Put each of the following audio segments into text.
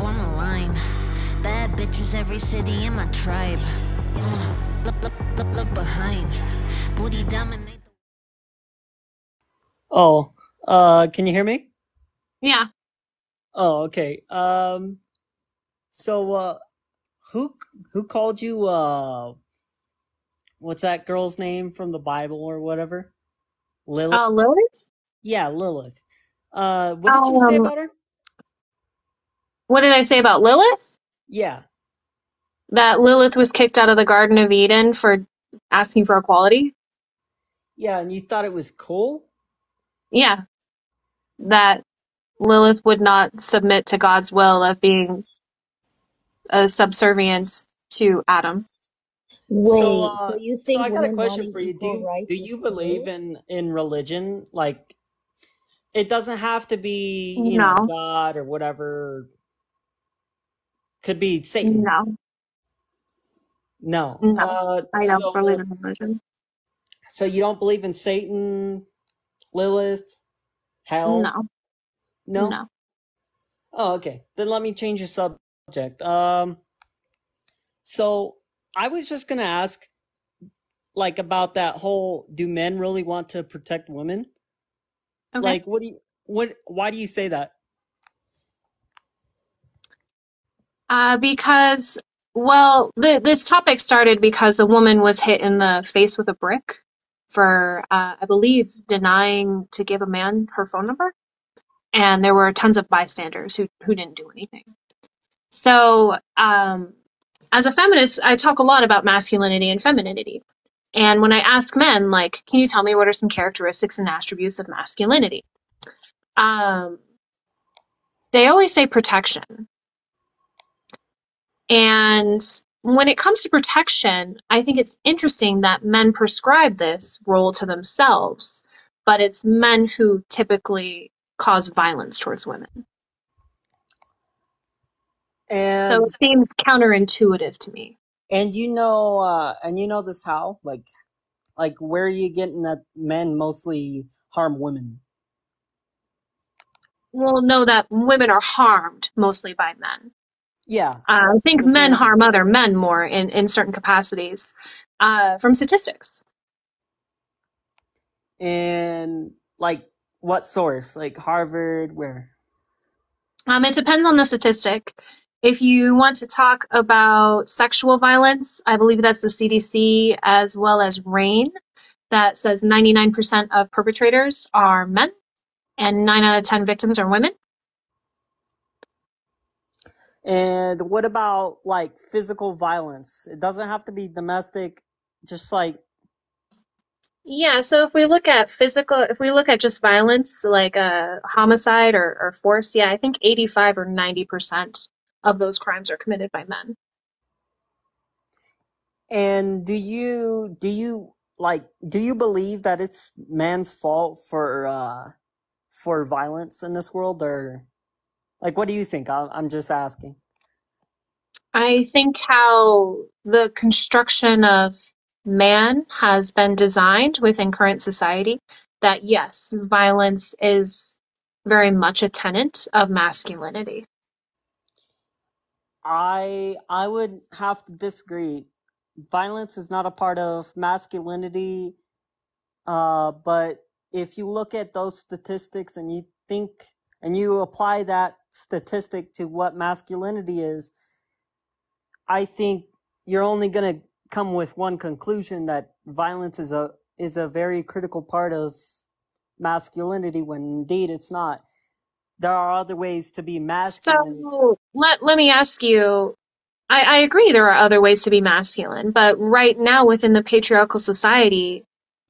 I'm a line. Bad bitches, every city in my tribe. Look behind. Booty dominate. Oh, can you hear me? Yeah. Oh, okay. So, who who called you? What's that girl's name from the Bible or whatever? Lilith. Lilith? Yeah, Lilith. What did you say Um, about her? what did I say about Lilith? Yeah, That Lilith was kicked out of the Garden of Eden for asking for equality? yeah, and you thought it was cool? Yeah. That Lilith would not submit to God's will of being subservient to Adam. So, Wait, so you think I got a women question wanting for you. equal Do rights is you believe cool? in religion? Like, it doesn't have to be, No, God or whatever. Could be Satan. no, No. no. I don't believe So in religion. you don't believe in Satan, Lilith, hell? No, No? no. Oh, okay. Then let me change the subject. So I was just gonna ask, like, about that whole, do men really want to protect women? Okay. Like, why do you say that? Because, well, this topic started because a woman was hit in the face with a brick for, I believe, denying to give a man her phone number. And there were tons of bystanders who didn't do anything. So, as a feminist, I talk a lot about masculinity and femininity. And when I ask men, like, can you tell me what are some characteristics and attributes of masculinity? Um, they always say protection. And when it comes to protection, I think it's interesting that men prescribe this role to themselves, but it's men who typically cause violence towards women. So And it seems counterintuitive to me. and you know this how? Like where are you getting that men mostly harm women? We'll know that women are harmed mostly by men. Yes, I that's think the men same thing. harm other men more in certain capacities from statistics. And like what source? Like Harvard, where? It depends on the statistic. If you want to talk about sexual violence, I believe that's the CDC as well as RAINN that says 99% of perpetrators are men and 9 out of 10 victims are women. And what about like physical violence? It doesn't have to be domestic, just like Yeah, so if we look at just violence, like homicide or force, yeah, I think 85 or 90% of those crimes are committed by men. and do you believe that it's man's fault for violence in this world, or like what do you think? I'm just asking. I think how the construction of man has been designed within current society, that yes, violence is very much a tenet of masculinity. I would have to disagree. Violence is not a part of masculinity, but if you look at those statistics and you think and you apply that statistic to what masculinity is, I think you're only going to come with one conclusion, that violence is a very critical part of masculinity, when indeed it's not. There are other ways to be masculine. So let me ask you, I agree there are other ways to be masculine, but right now within the patriarchal society,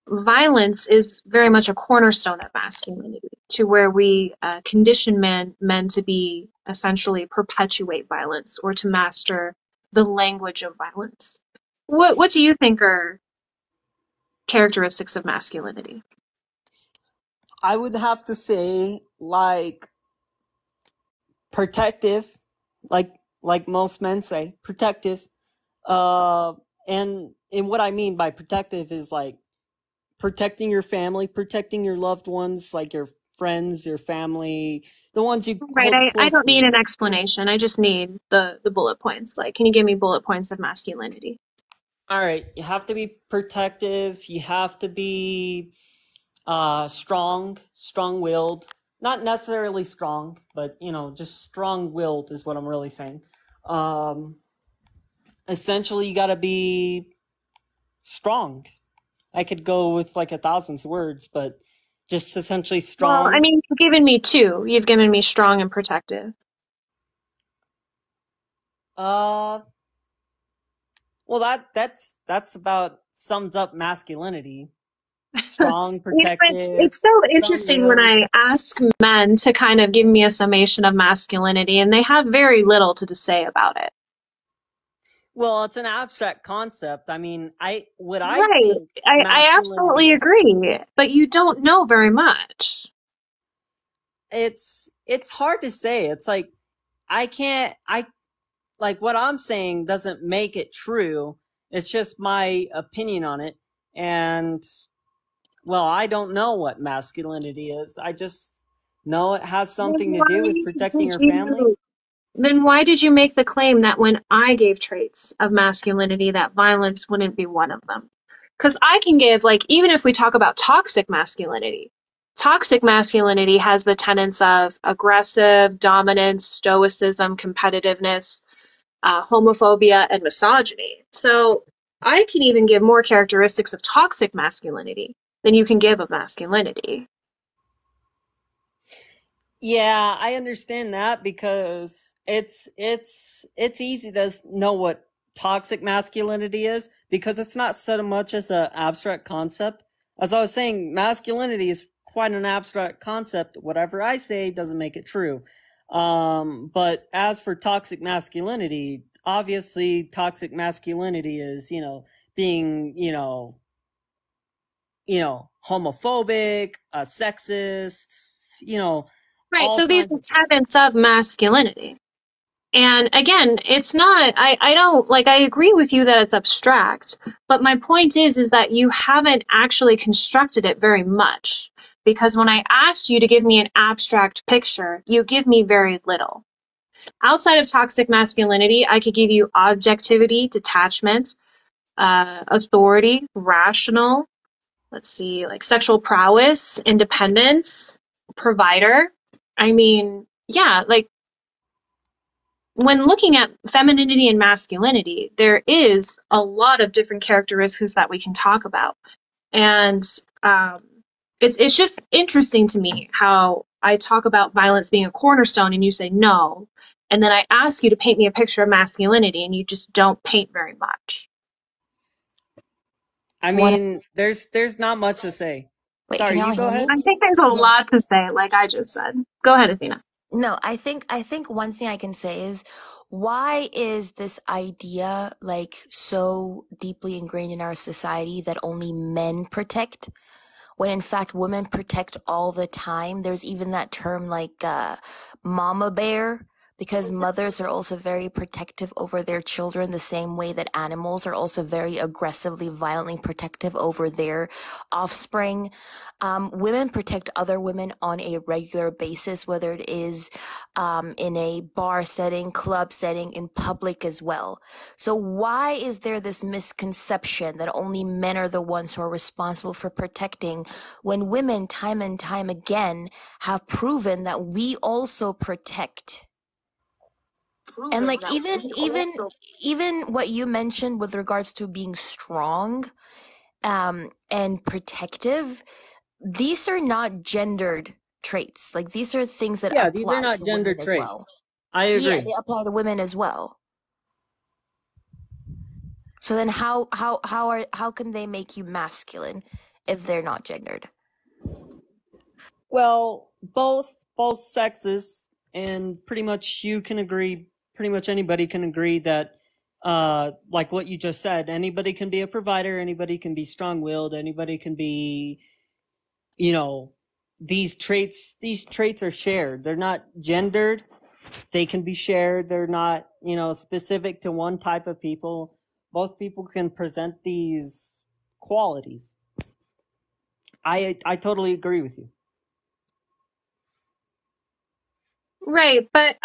violence is very much a cornerstone of masculinity, to where we condition men to be essentially perpetuate violence or to master the language of violence. What do you think are characteristics of masculinity? I would have to say, like, protective, like most men say, protective. Uh, and what I mean by protective is like protecting your family, protecting your loved ones, like your friends, your family, the ones you Right. hold I close don't to need you. an explanation. I just need the bullet points. Like, can you give me bullet points of masculinity? All right, you have to be protective. You have to be strong-willed. Not necessarily strong, but just strong-willed is what I'm really saying. Um, Essentially, you got to be strong. I could go with like 1,000 words, but just essentially Well, I strong. mean, you've given me two. You've given me strong and protective. Uh, well, that's about sums up masculinity. Strong, You know, it's protective, it's so interesting when strong-willed. I ask men to kind of give me a summation of masculinity, and they have very little to say about it. Well, it's an abstract concept. I mean, I Right. think I masculinity absolutely is. agree, but you don't know very much. It's hard to say. It's like I can't I like what I'm saying doesn't make it true. It's just my opinion on it. And well, I don't know what masculinity is. I just know it has Then something to why do with protecting did your family. you then why did you make the claim that when I gave traits of masculinity, that violence wouldn't be one of them? Because I can give, like, even if we talk about toxic masculinity has the tenets of aggressive, dominance, stoicism, competitiveness, homophobia, and misogyny. So I can even give more characteristics of toxic masculinity than you can give of masculinity. Yeah, I understand that because it's easy to know what toxic masculinity is because it's not so much as an abstract concept. As I was saying, masculinity is quite an abstract concept. Whatever I say doesn't make it true. But as for toxic masculinity, obviously toxic masculinity is, being, homophobic, sexist, you know, Right, all so these kinds are of. tenets of masculinity. And again, it's not, I don't, like, I agree with you that it's abstract, but my point is that you haven't actually constructed it very much. Because when I asked you to give me an abstract picture, you give me very little. Outside of toxic masculinity, I could give you objectivity, detachment, authority, rational, let's see, like sexual prowess, independence, provider. I mean, yeah, like when looking at femininity and masculinity, there is a lot of different characteristics that we can talk about. And um, it's just interesting to me how I talk about violence being a cornerstone and you say no. And then I ask you to paint me a picture of masculinity and you just don't paint very much. I One, mean, there's not much to say. wait, can Sorry, y'all you go hear me? ahead. I think there's a Yeah. lot to say, like I just said. Go ahead, Athena. No, I think one thing I can say is why is this idea like so deeply ingrained in our society that only men protect when in fact women protect all the time? There's even that term like mama bear because mothers are also very protective over their children the same way that animals are also very aggressively, violently protective over their offspring. Women protect other women on a regular basis, whether it is in a bar setting, club setting, in public as well. So why is there this misconception that only men are the ones who are responsible for protecting when women time and time again have proven that we also protect? And like even what you mentioned with regards to being strong and protective, these are not gendered traits. Like these are things that Yeah, these are apply not to gender women as traits. well. I Yeah, agree. they apply to women as well. So then how can they make you masculine if they're not gendered? Well, both sexes, and pretty much you can agree. Pretty much anybody can agree that, like what you just said, anybody can be a provider. Anybody can be strong-willed. Anybody can be, you know, these traits. These traits are shared. They're not gendered. They can be shared. They're not, specific to one type of people. Both people can present these qualities. I totally agree with you. Right, but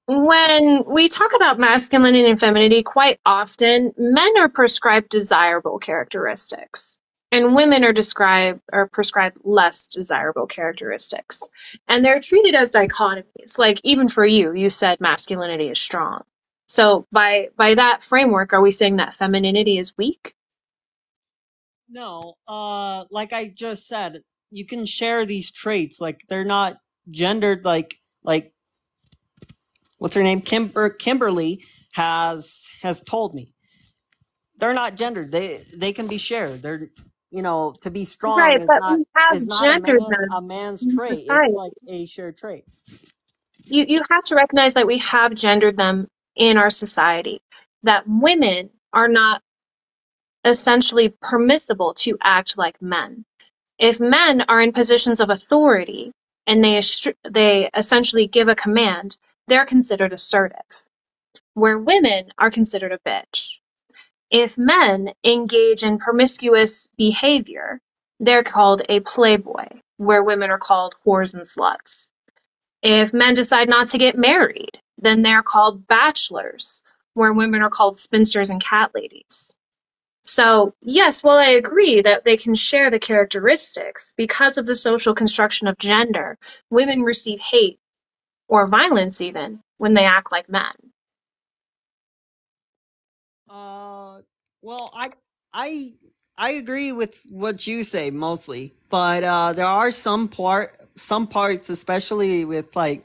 when we talk about masculinity and femininity, quite often men are prescribed desirable characteristics, and women are prescribed less desirable characteristics, and they're treated as dichotomies. Like even for you, you said masculinity is strong. So by that framework, are we saying that femininity is weak? No, like I just said, you can share these traits. Like they're not gendered. Like what's her name? Kimberly has told me they're not gendered. They can be shared. They're to be strong Right, but we have is not gendered a them man's in trait. It's society. like a shared trait. You have to recognize that we have gendered them in our society, that women are not essentially permissible to act like men. If men are in positions of authority and they essentially give a command, they're considered assertive, where women are considered a bitch. If men engage in promiscuous behavior, they're called a playboy, where women are called whores and sluts. If men decide not to get married, then they're called bachelors, where women are called spinsters and cat ladies. So, yes, while I agree that they can share the characteristics, because of the social construction of gender, women receive hate or violence even when they act like men. Well, I I agree with what you say mostly, but there are some parts, especially with like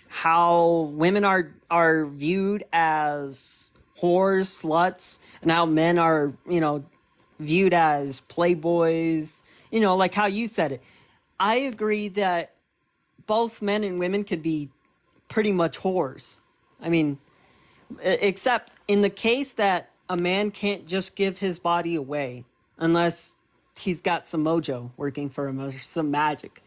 how women are viewed as whores, sluts, and how men are viewed as playboys. Like how you said it. I agree that both men and women could be pretty much whores. I mean, except in the case that a man can't just give his body away unless he's got some mojo working for him or some magic.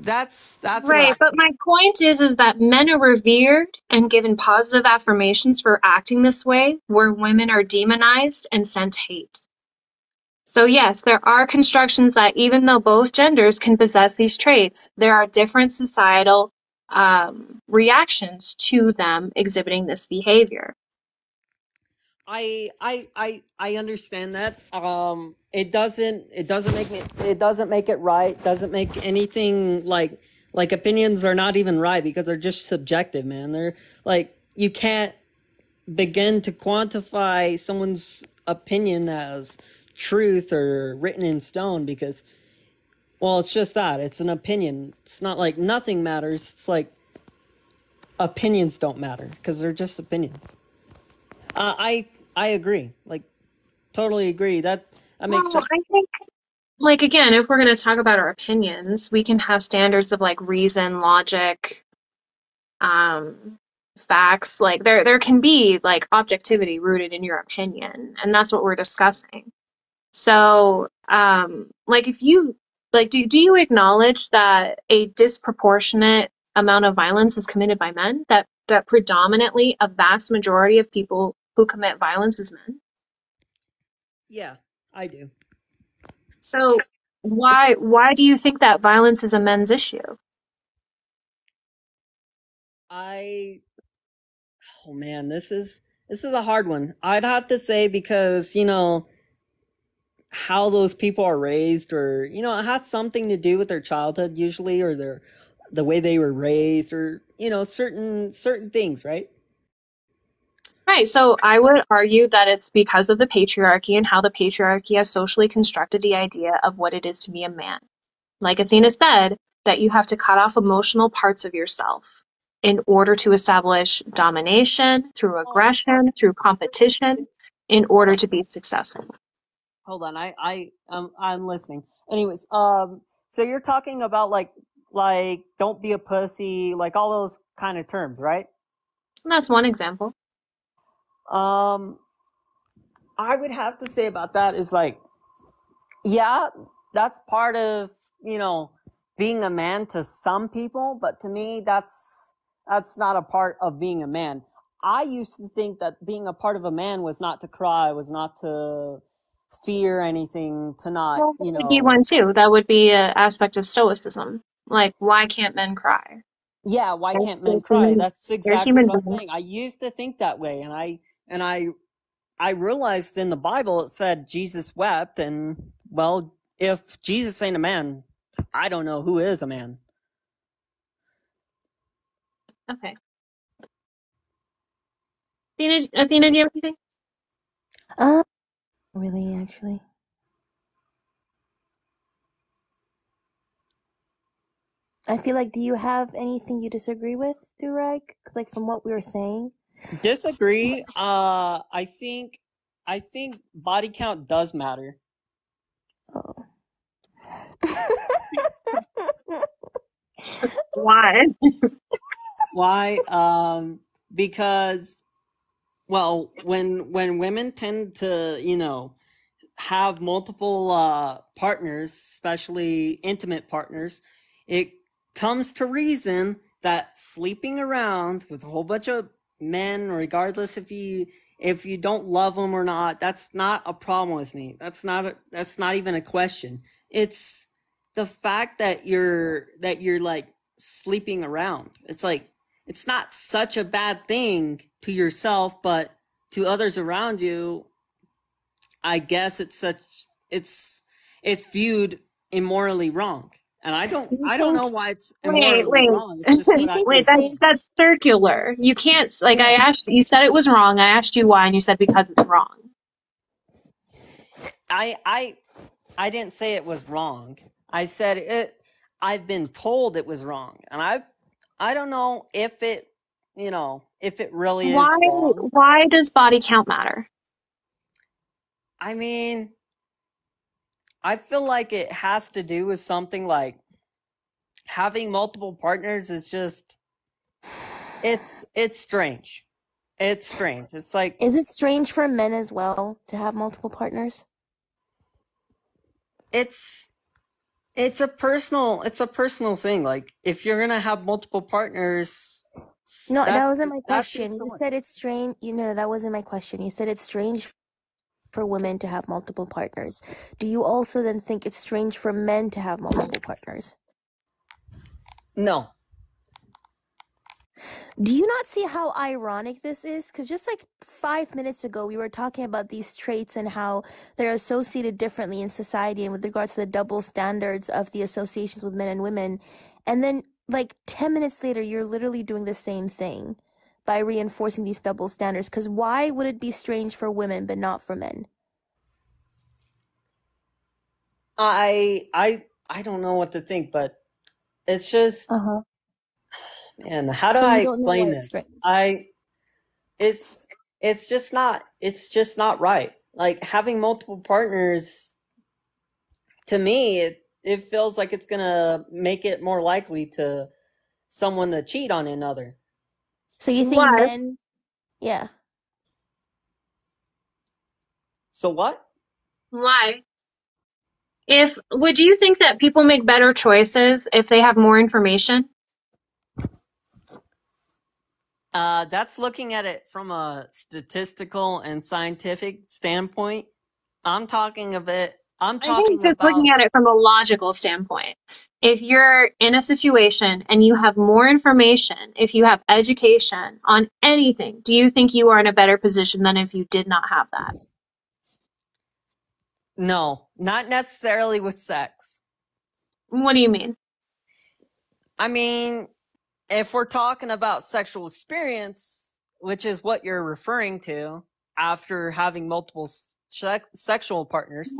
That's where Right, but my point is that men are revered and given positive affirmations for acting this way, where women are demonized and sent hate. So yes, there are constructions that even though both genders can possess these traits, there are different societal reactions to them exhibiting this behavior. I understand that. It doesn't make it right. Doesn't make anything like opinions are not even right because they're just subjective, man. They're like you can't begin to quantify someone's opinion as truth or written in stone because well it's just that it's an opinion. It's not like nothing matters. It's like opinions don't matter because they're just opinions. I agree, like totally agree that makes Well, sense. I think, like, again, if we're going to talk about our opinions, we can have standards of like reason, logic, um, facts. Like, there can be like objectivity rooted in your opinion, and that's what we're discussing. So, like if you like do you acknowledge that a disproportionate amount of violence is committed by men? That predominantly a vast majority of people who commit violence is men? Yeah, I do. So why do you think that violence is a men's issue? I Oh man, this is a hard one. I'd have to say because how those people are raised or it has something to do with their childhood usually or the way they were raised or certain things, right? Right, so I would argue that it's because of the patriarchy and how the patriarchy has socially constructed the idea of what it is to be a man. Like Athena said, that you have to cut off emotional parts of yourself in order to establish domination, through Oh, aggression, through competition, in order to be successful. hold on. I'm listening. Anyways, so you're talking about like don't be a pussy, like all those kind of terms, right? And that's one example. Um, I would have to say about that is like, yeah, that's part of, being a man to some people, but to me, that's not a part of being a man. I used to think that being a part of a man was not to cry, was not to fear anything, to not, Well, that would be one too. That would be an aspect of stoicism. Like, why can't men cry? Yeah, why can't men There's cry? human, That's there's exactly human what I'm beings. saying. I used to think that way, and I realized in the Bible it said Jesus wept, and well, if Jesus ain't a man, I don't know who is a man. Okay. Athena, do you have anything? Really, actually. I feel like, do you have anything you disagree with, Durag? Like from what we were saying? Disagree. I think body count does matter. Oh. Why? Why? Because well, when women tend to, have multiple partners, especially intimate partners, it comes to reason that sleeping around with a whole bunch of men, regardless if you don't love them or not, that's not a problem with me. That's not even a question. It's the fact that you're like sleeping around. It's like it's not such a bad thing to yourself, but to others around you, I guess it's viewed immorally wrong. And Do you I don't think know why it's Wait, immorally wait. wrong. It's just do what you I think the Wait, believe. same that's circular. You can't, like, I yeah. asked, you said it was wrong. I asked you why, and you said because it's wrong. I didn't say it was wrong. I said I've been told it was wrong. And I don't know if it, if it really is wrong. Why does body count matter? I mean, I feel like it has to do with something like having multiple partners is just it's strange. It's strange. It's like Is it strange for men as well to have multiple partners? it's it's a personal thing. Like if you're gonna have multiple partners, No, that that wasn't my that's your question. You choice. said it's strange. That wasn't my question. You said it's strange for women to have multiple partners. Do you also then think it's strange for men to have multiple partners? No. Do you not see how ironic this is? Because just like 5 minutes ago, we were talking about these traits and how they're associated differently in society and with regards to the double standards of the associations with men and women. And then, like 10 minutes later, you're literally doing the same thing by reinforcing these double standards. Because why would it be strange for women but not for men? I don't know what to think, but it's just Uh-huh. man, how do So I you don't know why explain it's this? strange. It's it's just not right. Like having multiple partners, to me, it feels like it's gonna make it more likely to someone to cheat on another. So you think Why? men, yeah. So what? Why? Would you think that people make better choices if they have more information? That's looking at it from a statistical and scientific standpoint. I'm talking of it. I'm I think talking just looking about at it from a logical standpoint. If you're in a situation and you have more information, if you have education on anything, do you think you are in a better position than if you did not have that? no, not necessarily with sex. What do you mean? I mean, if we're talking about sexual experience, which is what you're referring to after having multiple sexual partners,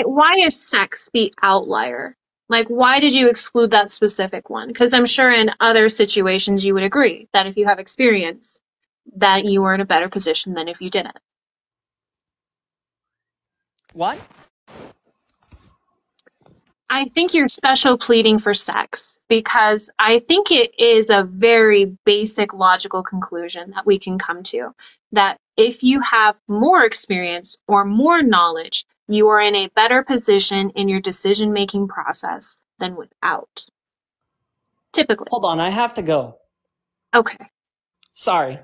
Why is sex the outlier? Like, why did you exclude that specific one? Because I'm sure in other situations you would agree that if you have experience, that you are in a better position than if you didn't. what? I think you're special pleading for sex because I think it is a very basic logical conclusion that we can come to that if you have more experience or more knowledge, you are in a better position in your decision making process than without. Typically. Hold on, I have to go. Okay. Sorry.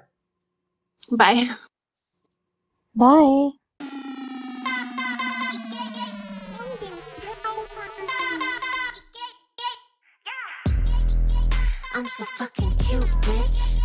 Bye. Bye. I'm so fucking cute, bitch.